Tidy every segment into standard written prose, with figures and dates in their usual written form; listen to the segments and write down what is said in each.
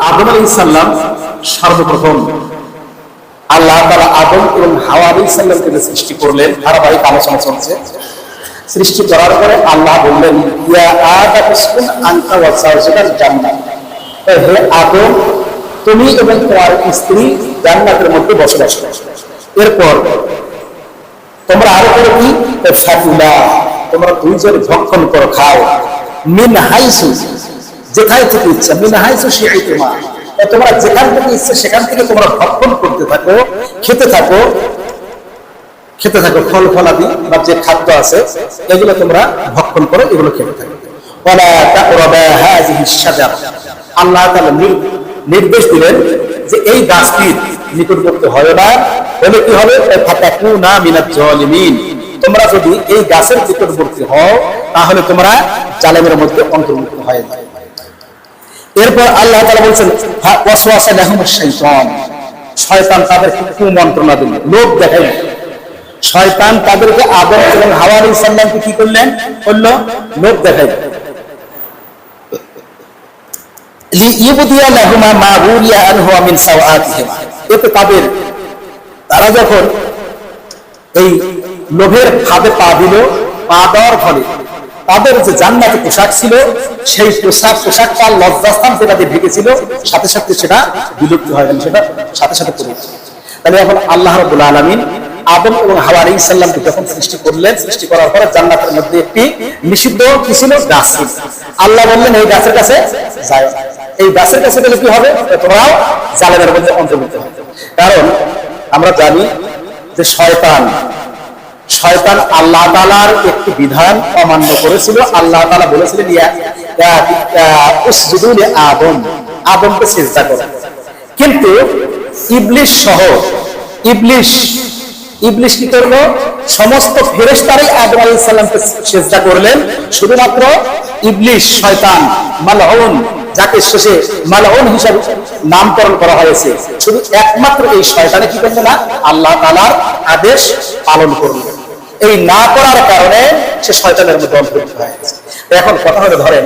আদম আলাইহিস সালাম সর্বপ্রথম আল্লাহ তাআলা আদম এবং হাওয়া আলাইহিস সালামকে সৃষ্টি করলেন। ধারাবাহিক আলোচনা চলছে। সৃষ্টি করার পরে আল্লাহ বললেন, ইয়া আদম উসকুন আনতা ওয়া যাওজুকাল জান্নাহ, হে আদম তুমি এবং তোমার স্ত্রী জান্নাতের মধ্যে বসবাস করো। এরপর তোমরা আরো করে কি, ফাকুলা তোমরা দুইজন ভক্ষণ করো, খাও, মিন হাইসু যেখান থেকে ইচ্ছা, মিন হাইসু শিআইতুমা তোমরা যেখান থেকে ইচ্ছা সেখান থেকে তোমরা ভক্ষণ করতে থাকো, খেতে থাকো, খেতে থাকো, ফল ফলাদি বা যে খাদ্য আছে এগুলো তোমরা ভক্ষণ করো, এগুলো খেতে থাকো। ওয়ালা তাকরাবা হাযিহিশ শাজারা, আল্লাহ তাআলা নির্দেশ দিলেন যে এই গাছটির নিকটবর্তী হয় না, বলে কি হবে, ফাতাকুনা মিনাজ জালিমিন, তোমরা যদি এই গাছের নিকটবর্তী হও তাহলে তোমরা জালেমের মধ্যে অন্তর্ভুক্ত হয়ে যাবে। এরপর আল্লাহ তাআলা বলেন, ওয়াসওয়াসা লাহুমুশ শাইতান, শয়তান তাদেরকে কুমন্ত্রণা দিল, লোভ দেখাইল। শয়তান তাদেরকে আদম এবং হাওয়া আলাইহিস সালামকে কি করলেন, বললো লোভ দেখাইল। লিইবদিয়া লাহুমা মা বুরিয়া আনহুমা মিন সাওআতিহিমা, এতে তারা যখন এই লোভের ফাঁদে পা দিল, পা দেওয়ার ফলে তাদের যে জান্নাতি পোশাক ছিল সেই পোশাকটা লজ্জাস্থান যেটা দিয়ে ঢেকেছিল সাথে সাথে সেটা বিলুপ্ত হয়ে গেল, সেটা সাথে সাথে পড়ে গেল। তাহলে এখন আল্লাহ রাব্বুল আলামিন আদম এবং হাওয়া আলাইহিস সালামকে যখন সৃষ্টি করলেন, সৃষ্টি করার পরে জান্নাতের মধ্যে একটি নিষিদ্ধ কি ছিল, গাছ ছিল। আল্লাহ বললেন এই গাছের কাছে যাও, এই গাছের কাছে গেলে কি হবে, তোমরাও জালেমের মধ্যে অন্তর্ভুক্ত হবে। কারণ আমরা জানি যে শয়তান আল্লাহ তাআলার একটি বিধান অমান্য করেছিল। আল্লাহ তাআলা বলেছিলেন উসজুদু লি আদম, আদমকে সিজদা করো, কিন্তু ইবলিস কি করলো, সমস্ত ফেরেশতারাই আদম আলাইহিস সালামকে সিজদা করলেন, শুধুমাত্র ইবলিস শয়তান মালউন, যাকে শেষে মালউন হিসাবে নামকরণ করা হয়েছে, শুধু একমাত্র এই শয়তানে কি করলো না, আল্লাহ তাআলার আদেশ পালন করলো। এই না করার কারণে সে শয়তানের মধ্যে অন্তর্ভুক্ত হয়ে গেছে। এখন কথা হলো, ধরেন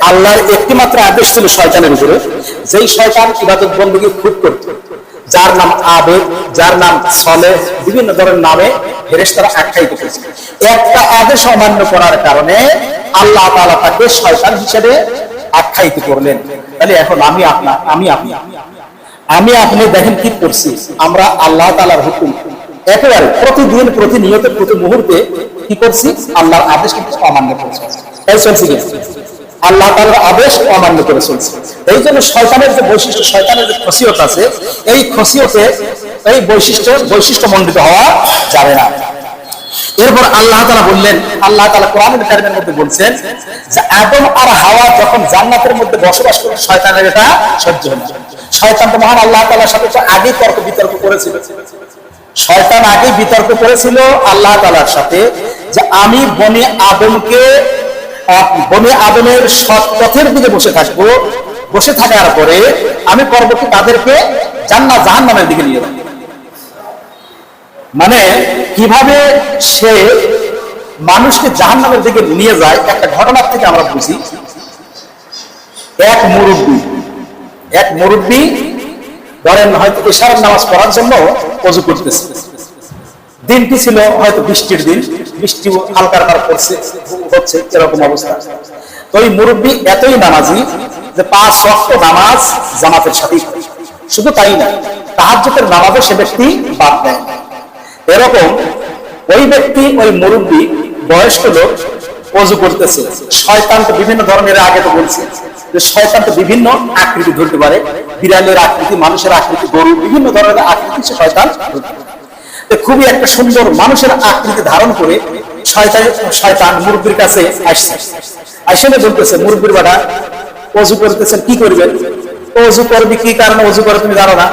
আল্লাহর একটি মাত্র আদেশ ছিল শয়তানের উপরে, যেই শয়তান ইবাদত বندگی খুব করত, যার নাম আবেদ, যার নাম সলেহ, বিভিন্ন ধরনের নামে ফেরেশতারা আখ্যায়িত করেছে। একটা আদেশ অমান্য করার কারণে আল্লাহ তাআলা তাকে শয়তান হিসেবে আখ্যায়িত করলেন। তাহলে এখন আমি আপনি দেখেন কি করছি, আমরা আল্লাহ তাআলার হুকুম একেবারে প্রতিদিন, প্রতিনিয়ত, প্রতি মুহূর্তে কি করছি, আল্লাহর আদেশ কিন্তু অমান্য করছি। তাই চলছে কি, আল্লাহ তাআলার আদেশ অমান্য করে চলছে। এই জন্য শয়তানের যে বৈশিষ্ট্য, শয়তানের যে খসিয়ত আছে, এই খসিয়তে এই বৈশিষ্ট্য মণ্ডিত হওয়া যাবে না। এরপর আল্লাহ তাআলা বললেন, আল্লাহ তাআলা কোরআনুল কারীমের মধ্যে বলছেন যে আদম আর হাওয়া যখন জান্নাতের মধ্যে বসবাস করে শয়তানের এটা সহ্য হলো না। শয়তান তো মহান আল্লাহ তাআলার সাথে আগে বিতর্ক করেছিল। শয়তান আগে বিতর্ক করেছিল আল্লাহ তাআলার সাথে যে আমি বনি আদমের সৎ পথের দিকে বসে থাকবো, বসে থাকার পরে আমি পরবর্তী তাদেরকে জান্নাত জাহান্নামের দিকে নিয়ে যাব। মানে কিভাবে সে মানুষকে জাহান্নামের দিকে নিয়ে যায়, একটা ঘটনার থেকে আমরা বুঝি। এক মুরব্বী ধরেন হয়তো ইশারার নামাজ পড়ার জন্য ওযু করতেছে। দিনটি ছিল হয়তো বৃষ্টির দিন, বৃষ্টি হালকা পড়ছে, হচ্ছে এরকম অবস্থা। তো এই মুরব্বী এতই নামাজি যে 5 ওয়াক্ত নামাজ জামাতের সাথে, শুধু তাই না, তাহাজ্জুদের নামাজও সে ব্যক্তি বাদ দেয়। এরকম ওই ব্যক্তি, ওই মুরব্বী বয়স্ক লোক ওযু করতেছে। শয়তান তো বিভিন্ন ধরনের, আগে তো বলছি যে শয়তান তো বিভিন্ন আকৃতি ধরতে পারে, বিড়ালের আকৃতি, মানুষের আকৃতি, গরু, বিভিন্ন ধরনের আকৃতি সে শয়তান ধরতে পারে। খুবই একটা সুন্দর মানুষের আকৃতি ধারণ করে শয়তান মুরব্বির কাছে আসলে বলতেছে, মুরব্বির বেটা ওযু করতেছেন, কি করবেন? ওযু করবি কি কারণে ওযু করে তুমি জানো না?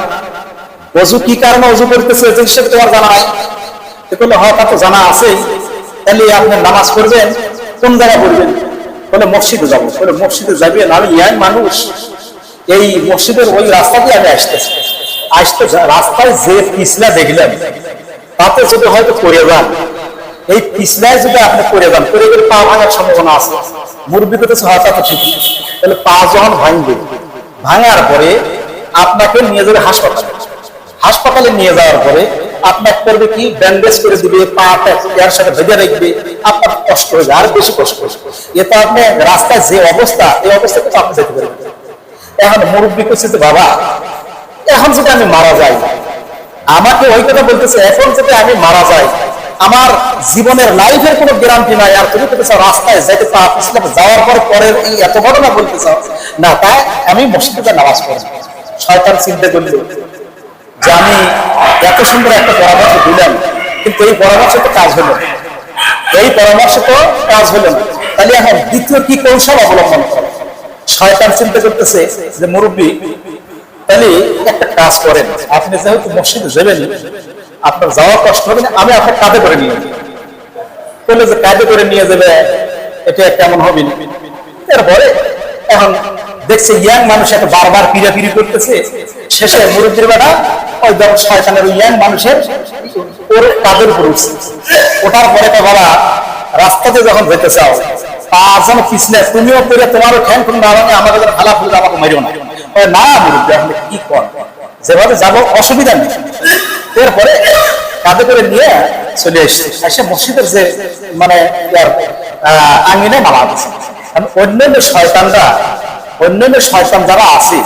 ওযু কি কারণে ওযু করতেছে সেটা তোমার জানা নাই? বললো হ্যাঁ, তা তো জানা আছে। তাহলে আপনি নামাজ পড়বেন কোন জায়গায় পড়বেন? বলে মসজিদে যাবো। বলে মসজিদে যাবেন? আমি ইয়াং মানুষ, এই মসজিদের ওই রাস্তা দিয়ে আমি আসতে রাস্তায় যে পিছলা দেখলেন, তাতে যদি হয়তো পড়ে যান, এই পিছলায় যদি আপনি পড়ে যান, পড়ে গেলে পা ভাঙার সম্ভাবনা আছে। মুরব্বী করতেছে হয়তো ঠিক, তাহলে পা যখন ভাঙবে ভাঙার পরে আপনাকে নিয়ে যাবে হাসপাতালে। হাসপাতালে নিয়ে যাওয়ার পরে আপনাকে করবে কি, ব্যান্ডেজ করে দিবে, পাটা এর সাথে বেঁধে রাখবে, আপনার কষ্ট হবে, আর বেশি কষ্ট হবে। এতে আপনি রাস্তায় যে অবস্থা, এই অবস্থা কিন্তু আপনি যেতে পারবেন। এখন মুরব্বী করছে যে বাবা, এখন যদি আমি মারা যাই, আমাকে ওই কথা বলতেছে, এখন যদি আমি মারা যাই আমার জীবনের লাইফের কোনো গ্যারান্টি নাই, আর তুমি বলতে চাও রাস্তায় যাইতে যাওয়ার পর পরের এই এত ঘটনা বলতে চাও না, তাই আমি মসজিদে নামাজ পড়ব। শয়তান চিন্তা করল যে আমি এত সুন্দর একটা পরামর্শ দিলাম, কিন্তু এই পরামর্শ তো কাজ হলো, এই পরামর্শ তো কাজ হলো না, তাহলে এখন দ্বিতীয় কি কৌশল অবলম্বন করে? শয়তান চিন্তা করতেছে যে মুরব্বী, তাহলে একটা কাজ করেন, আপনি যেহেতু মসজিদে যাবেন, আপনার যাওয়া কষ্ট হবে না, আমি আপনার কাঁধে করে নিয়ে যাবো। বললে যে কাঁধে করে নিয়ে যাবে, এটা কেমন হবে? এরপরে এখন দেখছে ইয়াং মানুষ একটা বারবার পিড়াপিড়ি করতেছে, শেষে মুরব্বীর বেটা ওই শয়তানের ইয়াং মানুষের ওর কাঁধের উপর উঠছে। ওঠার পরে তো বাবা রাস্তাতে যখন যেতে চাও, পা যেন পিছলে, তুমিও করে তোমারও ঠ্যাং খুন না ভাঙে, আমাকে যেন খালা ফুলে আমাকে মারিও না। না মুরব্বী, আপনি কি কর, যেভাবে যাবো অসুবিধা নেই। এরপরে কাঁধে করে নিয়ে চলে এসে মসজিদের যে মানে আঙিনে নামা দিচ্ছে। অন্যান্য শয়তান যারা আছে,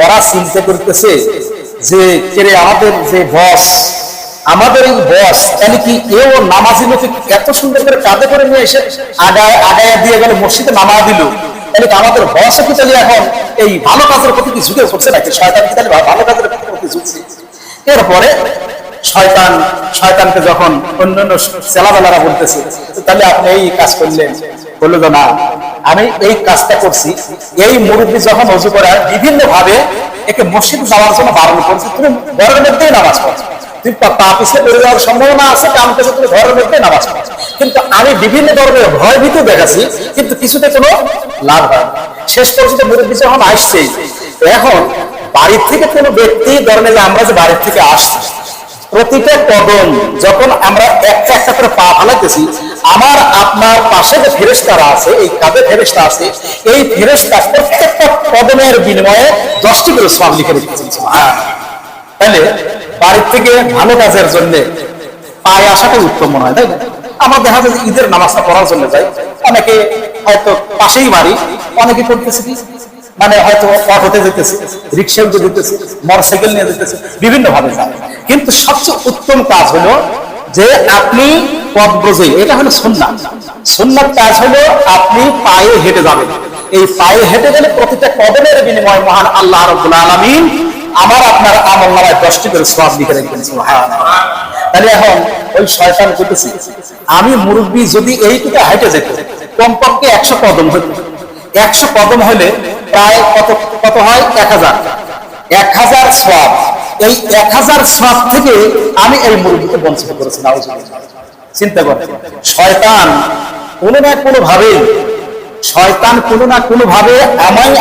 ওরা চিন্তা করতেছে যে কেরে আমাদের যে বস, আমাদের এই বস, তাহলে কি এও নামাজি লোকে এত সুন্দর করে কাঁধে করে নিয়ে এসে আগায় দিয়ে গেল, মসজিদে নামা দিল, তাহলে কি আমাদের বস কি তাহলে এখন এই ভালো কাজের প্রতি কি ঝুঁকে পড়ছে নাকি? শয়তান কি তাহলে ভালো কাজের প্রতি ঝুঁকছে? এরপরে শয়তানকে যখন অন্যান্য চেলাবেলারা বলতেছে, তাহলে আপনি এই কাজ করলেন, বললো যে না, আমি এই কাজটা করছি। এই মুরব্বী যখন অজু করে বিভিন্ন ভাবে একে মসজিদ যাওয়ার জন্য বারণ করছে, তুমি ঘরের মধ্যেই নামাজ পড়ছো, তুমি পা পিছিয়ে পড়ে যাওয়ার সম্ভাবনা আছে, কারণ তুমি ঘরের মধ্যে নামাজ পড়ছো। কিন্তু আমি বিভিন্ন ধরনের ভয় ভীতি দেখাচ্ছি, কিন্তু কিছুতে কোনো লাভ হয়। শেষ পর্যন্ত মুরব্বী যখন আসছে, এখন বাড়ির থেকে কোনো ব্যক্তি ধরনের, আমরা যে বাড়ির থেকে আসছি, প্রতিটা কদম যখন আমরা একটা একটা করে পা ফালাইতেছি, আমার আপনার পাশে যে ফেরেশতারা আছে, এই কাঁধে ফেরেশতা আছে, এই ফেরেশতা প্রত্যেকটা কদমের বিনিময়ে 10টি করে সওয়াব লিখে রেখেছেন। তাহলে বাড়ির থেকে ভালো কাজের জন্য পায়ে আসাটাই উত্তম মনে হয়, তাই না? আমার দেখা যায় যে ঈদের নামাজটা পড়ার জন্য যাই, অনেকে হয়তো পাশেই বাড়ি, অনেকে করতেছে কি মানে হয়তো অটোতে যেতেছে, রিক্সায় যেতেছে, মোটরসাইকেল নিয়ে যেতেছে, বিভিন্ন ভাবে যায়। কিন্তু সবচেয়ে উত্তম কাজ হলো যে আপনি পথ বোঝে, এটা হলো সুন্নাত। সুন্নাত কাজ হলো আপনি পায়ে হেঁটে যাবেন। এই পায়ে হেঁটে গেলে প্রতিটা কদমের বিনিময়ে মহান আল্লাহ রাব্বুল আলামিন আমার আপনার আমলনামায় 10টি করে সওয়াব লিখে রাখবেন। সুবহানাল্লাহ। তাহলে এখন ওই শয়তান করতেছে, আমি মুরব্বী যদি এইটুকু হেঁটে যেত, কমপক্ষে 100 কদম হতো, 100 কদম হলে প্রায় কত হয়? 1000 সওয়াব। এই 1000 সওয়াব থেকে আমি এই মুরব্বীকে বঞ্চিত করেছি। চিন্তা করেন, শয়তান কোনো না কোনো ভাবে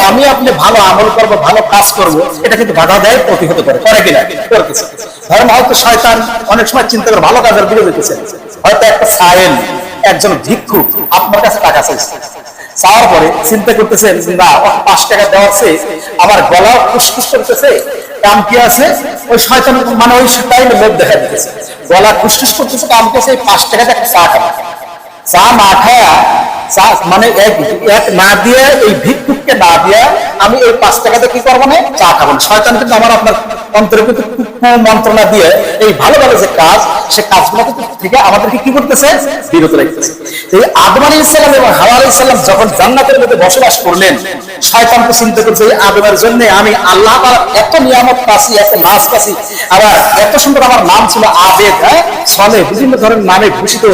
আমি আপনি ভালো আমল করব, ভালো কাজ করব, এটা কিন্তু বাধা দেয়, প্রতিহত করে কিনা? করতেছে। ধরেন হয়তো শয়তান অনেক সময় চিন্তা করে ভালো কাজের দিকে যেতেছে, হয়তো একটা সায়েল, একজন ভিক্ষুক আপনার কাছে টাকা চাইছে, চাওয়ার পরে চিন্তা করতেছেন না, 5 টাকা দেওয়ার চেয়ে আমার গলা খুশখুশ করতেছে, কাম কি আছে, ওই শয়তান মানে ওই টাইমে লোভ দেখা দিতেছে, গলা খুশখুশ করতেছে, কাম কি আছে, 5 টাকাটা চা খাওয়া, চা না খায়া, চা মানে এক না দিয়ে, এই ভিক্ষুককে না দিয়া আমি এই 5 টাকাতে কি করবো না, চা খাবো না। শয়তান কিন্তু আমার আপনার অন্তরে কিন্তু মন্ত্রণা দিয়ে এই ভালো ভালো যে কাজ, সে কাজগুলো থেকে আমাদেরকে কি করতেছে, বিরত রাখতেছে। এই আদম আলাইহিস সালাম এবং হাওয়া আলাইহিস সালাম যখন জান্নাতের মধ্যে বসবাস করলেন, শয়তান তো চিন্তা করছে এই আদমের জন্য আমি আল্লাহ তাআলা এত নিয়ামত পাচ্ছি, এত নাজ পাচ্ছি, আবার এত সুন্দর আমার নাম ছিল আবেদ, সালেহ, বিভিন্ন ধরনের নামে ভূষিত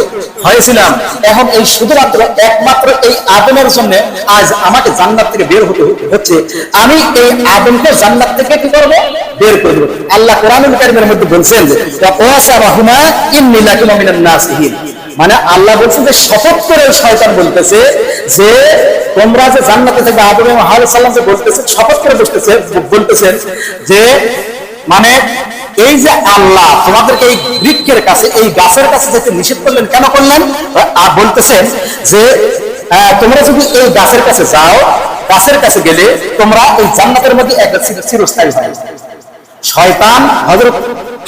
হয়েছিলাম, এখন এই শুধুমাত্র একমাত্র এই আদমের জন্য আজ আমাকে জান্নাত থেকে বের হতে হচ্ছে, আমি এই আদমকে জান্নাত থেকে কি করব, বের করে দেব। আল্লাহ কোরআনুল কারীমের মধ্যে বলছেন যে ওয়াসারাহুমা ইন্নী লাকুম মিনান নাসিহিন, মানে আল্লাহ বলছেন যে শপথ করে শয়তান বলতেছে যে তোমরা যে জান্নাতে থেকে আদম এবং হাওয়া আলাইহিস সালামকে বলতেছে, শপথ করে বলতেছেন যে মানে এই যে আল্লাহ তোমাদেরকে এই বৃক্ষের কাছে, এই গাছের কাছে যেতে নিষেধ করলেন, কেন করলেন? বলতেছেন যে তোমরা যদি এই গাছের কাছে যাও, গাছের কাছে গেলে তোমরা এই জান্নাতের মধ্যে একটা চিরস্থায়ী হয়। শয়তান হযরত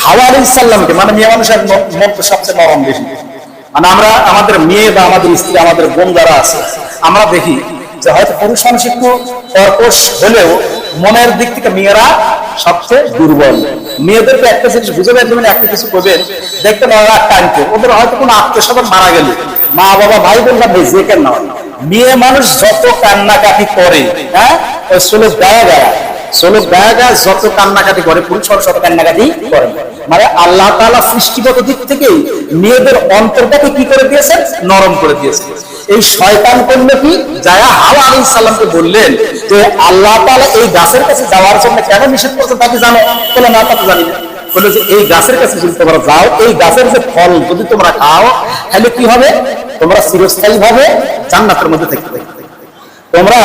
হাওয়া আলাইহিস সালামকে, মানে মেয়ে মানুষের মন তো সবচেয়ে নরম বেশি, মানে আমরা আমাদের মেয়ে বা আমাদের স্ত্রী, আমাদের বোন যারা আছে, আমরা দেখি যে হয়তো পুরুষ মানুষ একটু কর্কশ হলেও মনের দিক থেকে মেয়েরা সবচেয়ে দুর্বল। মেয়েদেরকে একটা জিনিস বুঝে দেয়, যেমন একটা কিছু করবেন দেখবেন ওরা টানতে, ওদের হয়তো কোনো আত্মীয় স্বজন মারা গেলে মা বাবা ভাই বোন বা যে কেন না, মেয়ে মানুষ যত কান্নাকাটি করে, ওই সোলক গায়া গায়া যত কান্নাকাটি করে, পুরুষ মানুষ তত কান্নাকাটি করে। মানে আল্লাহ তাআলা সৃষ্টিগত দিক থেকে মেয়েদের অন্তরটাকে কি করে দিয়েছেন, নরম করে দিয়েছেন। এই শয়তান করলে কি, যায়া হাওয়া আলাইহিস সালামকে বললেন যে আল্লাহ তাআলা এই গাছের কাছে যাওয়ার জন্য কেন নিষেধ করছেন তা কি জানো? বলে না, তা তো জানি না। বলে যে এই গাছের কাছে যদি তোমরা যাও, এই গাছের যে ফল যদি তোমরা খাও, তাহলে কি হবে, তোমরা চিরস্থায়ী ভাবে জান্নাতের মধ্যে থাকতে থাকবে। তোমরা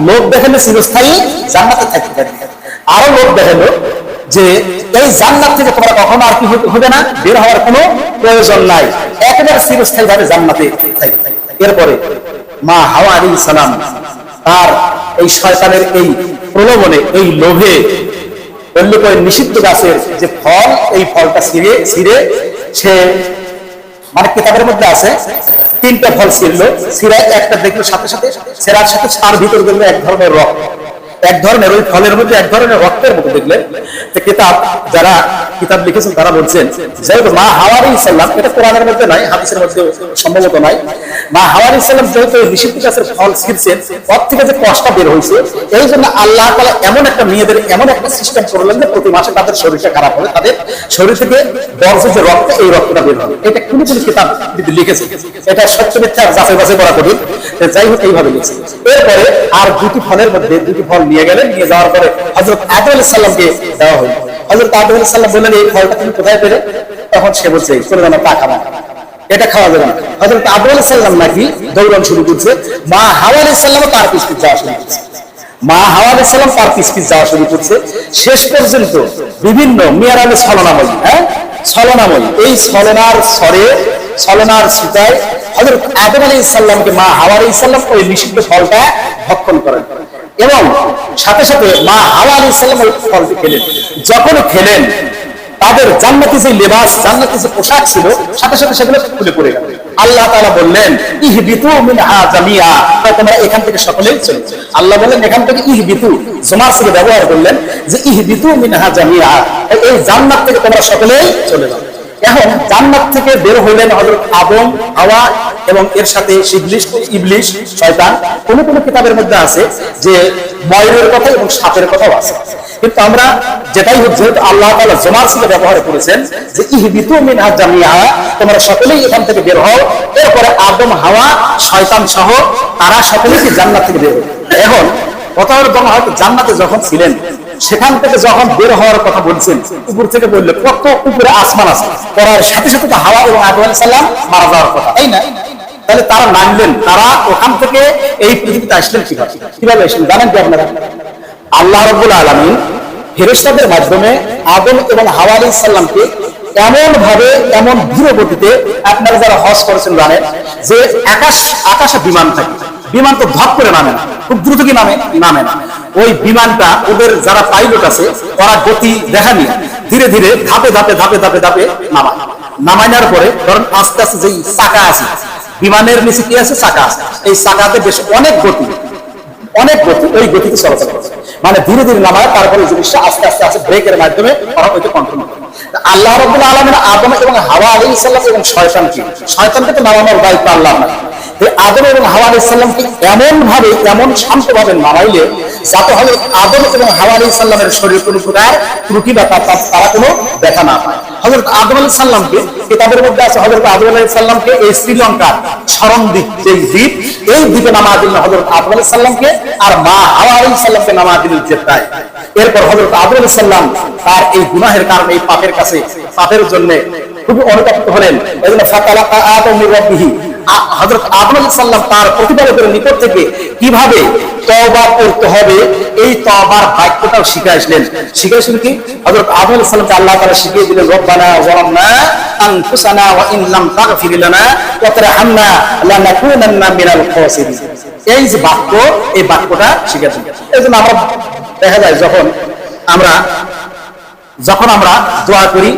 লোক দেখালে চিরস্থায়ী জান্নাতে থাকতে থাকবে। আরো লোক দেখালো যে এই জান্নাত থেকে তোমরা কখনো আর কি হবে না, বের হওয়ার কোনো প্রয়োজন নাই, একেবারে চিরস্থায়ী ভাবে জান্নাতে থাকবে। এরপরে মা হাওয়া আলাইহিস সালাম তার এই শয়তানের এই প্রলোভনে, এই লোভে নিষিদ্ধ গাছের যে ফল, এই ফলটা ছিঁড়ে সে, মানে কিতাবের মধ্যে আছে 3টা ফল ছিঁড়লো, ছিঁড়ে একটা দেখলো সাথে সাথে ছেঁড়ার সাথে তার ভিতর দেখলো এক ধরনের রক্ত, এক ধরনের ওই ফলের মধ্যে এক ধরনের রক্তের মতো দেখলেন। যারা কিতাব লিখেছেন তারা বলছেন যেহেতু মা হাওয়া আলাইহিস সালাম, এটা কোরআনের মধ্যে নাই, হাদিসের মধ্যে সম্ভবত নাই, মা হাওয়া আলাইহিস সালাম যেহেতু নিষিদ্ধ গাছের ফল ছিঁড়ছেন, ওর থেকে যে কষ্ট বের হয়েছে, এই জন্য আল্লাহ তাআলা এমন একটা মেয়েদের এমন একটা সিস্টেম করলেন যে প্রতি মাসে তাদের শরীরটা খারাপ হবে, তাদের শরীর থেকে বর্জ্য যে রক্ত, এই রক্তটা বের হবে। এটা কোন কিতাব লিখেছে, এটা সত্য মিথ্যা যাচাই বাছাই করা কঠিন, যাই হোক এইভাবে লিখেছে। এরপরে আর 2টি ফলের মধ্যে 2টি ফল নিয়ে গেলেন, নিয়ে যাওয়ার পরে হযরত আদম আলাইহিস সালামকে দেওয়া হলো। হযরত আদম আলাইহিস সালাম বললেন এই ফলটা তুমি কোথায় পেলে? তখন সে বলছে চলে যান, তা খাবা, এটা খাওয়া যাবে না। হযরত আদম আলাইহিস সালাম নাকি দৌড়ান শুরু করছে, মা হাওয়া আলাইহিস সালাম তার পিছু যাওয়া শুরু করছে। মা হাওয়া আলাইহিস সালাম তার পিছু যাওয়া শুরু করছে। শেষ পর্যন্ত বিভিন্ন মেয়েরালে ছলনাময়ী, ছলনাময়ী, এই ছলনার স্বরে, ছলনার সুতায় হযরত আদম আলাইহিস সালামকে মা হাওয়া আলাইহিস সালাম ওই নিষিদ্ধ ফলটা ভক্ষণ করেন এবং সাথে সাথে মা হাওয়া আলাইহিস সালাম ওই ফলটি খেলেন। যখন খেলেন, তাদের জান্নাতি যে লেবাস, জান্নাতি যে পোশাক ছিল, সাথে সাথে সেগুলো খুলে পড়ে গেল। আল্লাহ তাআলা বললেন ইহবিতু মিনহা জামিআ, তোমরা এখান থেকে সকলেই চলে। আল্লাহ বলেন এখান থেকে ইহবিতু, জমার সাথে ব্যবহার করলেন যে ইহবিতু মিনহা জামিআ, এই জান্নাত থেকে তোমরা সকলেই চলে যাও। এখন জান্নাত থেকে বের হইলেন হযরত আদম, হাওয়া এবং এর সাথে ইবলিস, শয়তান। কোন কোন কিতাবের মধ্যে আছে যে ময়ূরের কথা এবং সাপের কথাও আছে, কিন্তু আমরা যেটাই হোক, যেহেতু আল্লাহ তাআলা জমার সাথে ব্যবহার করেছেন যে ইহবিতু মিনহা জামিআ, তোমরা সকলেই এখান থেকে বের হও। এরপরে আদম, হাওয়া, শয়তান সহ তারা সকলেই জান্নাত থেকে বের হল। এখন কথা হলো, হয়তো জান্নাতে যখন ছিলেন, সেখান থেকে যখন বের হওয়ার কথা বলছেন, উপর থেকে বললে কত উপরে আসমান আছে, পড়ার সাথে সাথে তো হাওয়া এবং আদম আলাইহিস সালাম মারা যাওয়ার কথা, তাই না? তাহলে তারা নামলেন, তারা ওখান থেকে এই পৃথিবীতে আসলেন কিভাবে আসলেন জানেন কি আপনারা? আল্লাহ রাব্বুল আলামিন ফেরেশতাদের মাধ্যমে আদম এবং হাওয়া আলাইহিস সালামকে এমন ভাবে, এমন ধীর গতিতে, আপনারা যারা হজ করেছেন জানেন যে আকাশে বিমান থাকে, বিমান তো ধপ করে নামে না, খুব দ্রুত কি নামে না, ওই বিমানটা ওদের যারা পাইলট আছে ওরা গতি দেখা নিয়ে ধীরে ধীরে ধাপে ধাপে ধাপে ধাপে ধাপে নামানোর পরে, ধরুন আস্তে আস্তে যেই চাকা আছে বিমানের নিচে কি আছে, চাকা আছে, এই চাকাতে বেশ অনেক গতি, ওই গতিতে চলাচল করে, মানে ধীরে ধীরে নামায়, তারপরে জিনিসটা আস্তে আস্তে আস্তে ব্রেকের মাধ্যমে ওরা ওইটা কন্ট্রোল করে। আল্লাহ রাব্বুল আলামিন আদম এবং হাওয়া আলাইহিস সালাম এবং শয়তানকে তো নামানোর দায়িত্ব আল্লাহর না। আদম এবং হাওয়া আলাইহিস সালামকে এমন ভাবে, এমন শান্তভাবে নামাইলে যাতে হলো আদম এবং হাওয়া আলাইহিস সালামের শরীরে কোনো প্রকার ত্রুটি বা তারা কোনো ব্যথা না পায়। হযরত আদম আলাইহিস সালামকে, কিতাবের মধ্যে আছে হযরত আদম আলাইহিস সালামকে এই শ্রীলঙ্কার চরম দ্বীপ, যে দ্বীপ, এই দ্বীপে নামা দিলেন হযরত আদম আলাইহিস সালামকে, আর মা হাওয়া আলাইহিস সালামকে নামা দিলেন জেদ্দায়। এরপর হযরত আদম আলাইহিস সালাম তার এই গুনাহের কারণে, এই পাপের জন্য খুবই অনুতপ্ত হলেন। এজন্য ফাতালাকা আদম মির রাব্বিহি, হযরত আদম আলাইহিস সালাম তার প্রতিপালকের নিকট থেকে কিভাবে তওবা করতে হবে এই তওবার বাক্যটাও শিখাইছিলেন কি হযরত আদম আলাইহিস সালামকে আল্লাহ তাআলা শিখিয়ে দিলেন রব্বানা যালামনা আনফুসানা ওয়া ইন লাম তাগফির লানা ওয়া তারহামনা লানাকুনান্না মিনাল খাসিরিন। এই যে বাক্য, এই বাক্যটা শিখাইছেন। এইজন্য আমরা দেখা যায় যখন আমরা দোয়া করি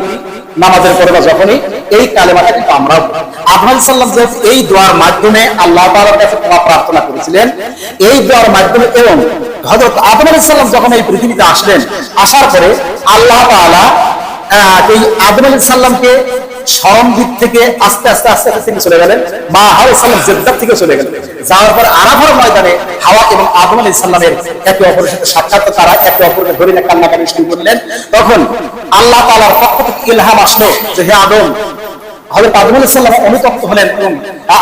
নামাজের পরে বা যখনই এই কালেমাটা কিন্তু আমরা আদম আলাইহিস সালাম যে এই দোয়ার মাধ্যমে আল্লাহ তাআলার কাছে ক্ষমা প্রার্থনা করেছিলেন, এই দোয়ার মাধ্যমে এবং হযরত আদম আলাইহিস সালাম যখন এই পৃথিবীতে আসলেন, আসার পরে আল্লাহ তাআলা এই আদম আলাইহিস সালামকে শরম দিক থেকে আস্তে আস্তে আস্তে আস্তে তিনি চলে গেলেন মা হাওয়া সালাম জেদ্দাহ থেকে চলে গেলেন। যাওয়ার পর আরাফার ময়দানে হাওয়া এবং আদম আলাইহিস সালামের একে অপরের সাথে সাক্ষাৎ, তারা একে অপরকে ধরে না কান্নাকাটি শুরু করলেন। তখন আল্লাহ তাআলার পক্ষ থেকে ইলহাম আসলো যে হে আদম, হযরত আদম আলাইহিস সালাম অনুতপ্ত হলেন এবং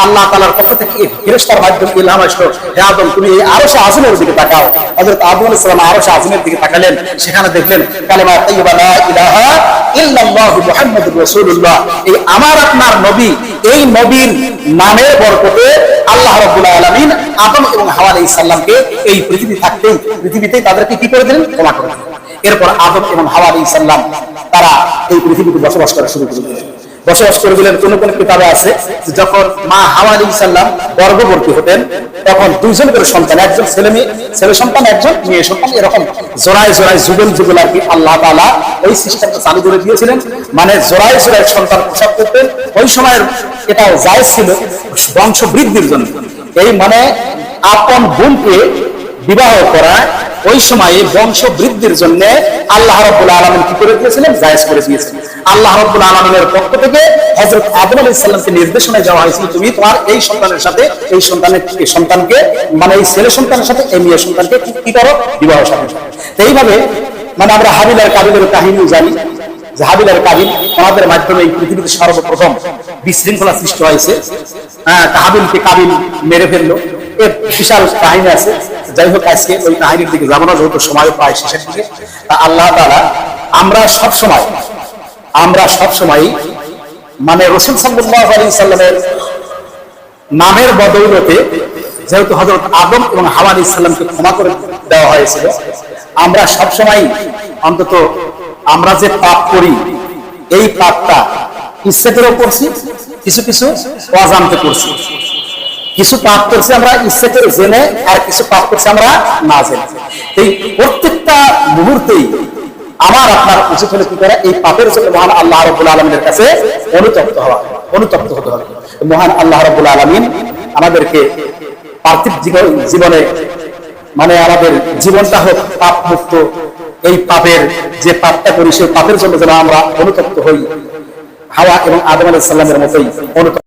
আল্লাহ তাআলার পক্ষ থেকে ফেরেশতার মাধ্যমে ইলহাম আসলো, হে আদম তুমি এই আরশে আযমের দিকে তাকাও। হযরত আদম আলাইহিস সালাম আরশে আযমের দিকে তাকালেন, সেখানে দেখলেন কালেমা তাইয়্যিবা লা ইলাহা ইল্লাল্লাহু মুহাম্মাদুর রাসূলুল্লাহ। এই আমার আপনার নবী, এই নবীর নামের বরকতে আল্লাহ রাব্বুল আলামিন আদম এবং হাওয়া আলাইহিস সালামকে এই পৃথিবীতেই তাদেরকে কি করে দিলেন? ক্ষমা করে দিলেন। এরপর আদম এবং হাওয়া আলাইহিস সালাম তারা এই পৃথিবীতে বসবাস করা শুরু করে দিলেন। কোন কোন কিতাবে আছে যখন মা হাওয়া আলাইহিস সালাম গর্ভবতী হতেন তখন দুইজন করে সন্তান, একজন ছেলে সন্তান, একজন মেয়ে সন্তান, এরকম জোড়ায় যুগল আর কি আল্লাহ তাআলা ওই সিস্টেমটা চালু করে দিয়েছিলেন। মানে জোড়ায় সন্তান প্রসব করতেন। ওই সময়ের এটা জায়েজ ছিল বংশ বৃদ্ধির জন্য। এই মানে আপন বোনকে বিবাহ করা ওই সময়ে বংশ বৃদ্ধির জন্য আল্লাহ রাব্বুল আলামিন কি করে দিয়েছিলেন? জায়েজ করে দিয়েছিলেন। আল্লাহ রাব্বুল আলামিনের পক্ষ থেকে হযরত আদম আলাইহিস সালামকে নির্দেশনা দেওয়া হয়েছিল, তুমি তোমার এই সন্তানের সাথে এই সন্তানকে মানে এই ছেলে সন্তানের সাথে এই মেয়ে সন্তানকে কি করো? বিবাহ সাধন। এইভাবে মানে আমরা হাবিল আর কাবিলের কাহিনী জানি যে হাবিল আর কাবিল ওনাদের মাধ্যমে এই পৃথিবীতে সর্বপ্রথম বিশৃঙ্খলা সৃষ্টি হয়েছে। হাবিলকে কাবিল মেরে ফেললো, এর বিশাল কাহিনী আছে। যাই হোক, আজকে ওই কাহিনীর দিকে যাবো না, যেহেতু সময় প্রায় শেষের দিকে। আল্লাহ তাআলা আমরা সব সময় মানে রাসূল সাল্লাল্লাহু আলাইহি সাল্লামের নামের বদৌলতে যেহেতু হযরত আদম এবং হাওয়া আলাইহিস সালামকে ক্ষমা করে দেওয়া হয়েছিল, আমরা সব সময় অন্তত আমরা যে পাপ করি এই পাপটা ইচ্ছা করে করছি, কিছু অজান্তে করছি। কিছু পাপ করছি আমরা ইচ্ছা করে জেনে, আর কিছু পাপ করছি আমরা না জেনে। এই প্রত্যেকটা মুহূর্তেই আমার আপনার উচিত হলে কি করে? এই পাপের জন্য মহান আল্লাহ রাব্বুল আলামিনের কাছে অনুতপ্ত হতে হবে। মহান আল্লাহ রাব্বুল আলামিন আমাদেরকে পার্থিব জীবনে মানে আমাদের জীবনটা হোক পাপ মুক্ত। এই পাপের যে পাপটা করি সেই পাপের জন্য যেন আমরা অনুতপ্ত হই, হাওয়া এবং আদম আলাইহিস সালামের মতোই অনুতপ্ত।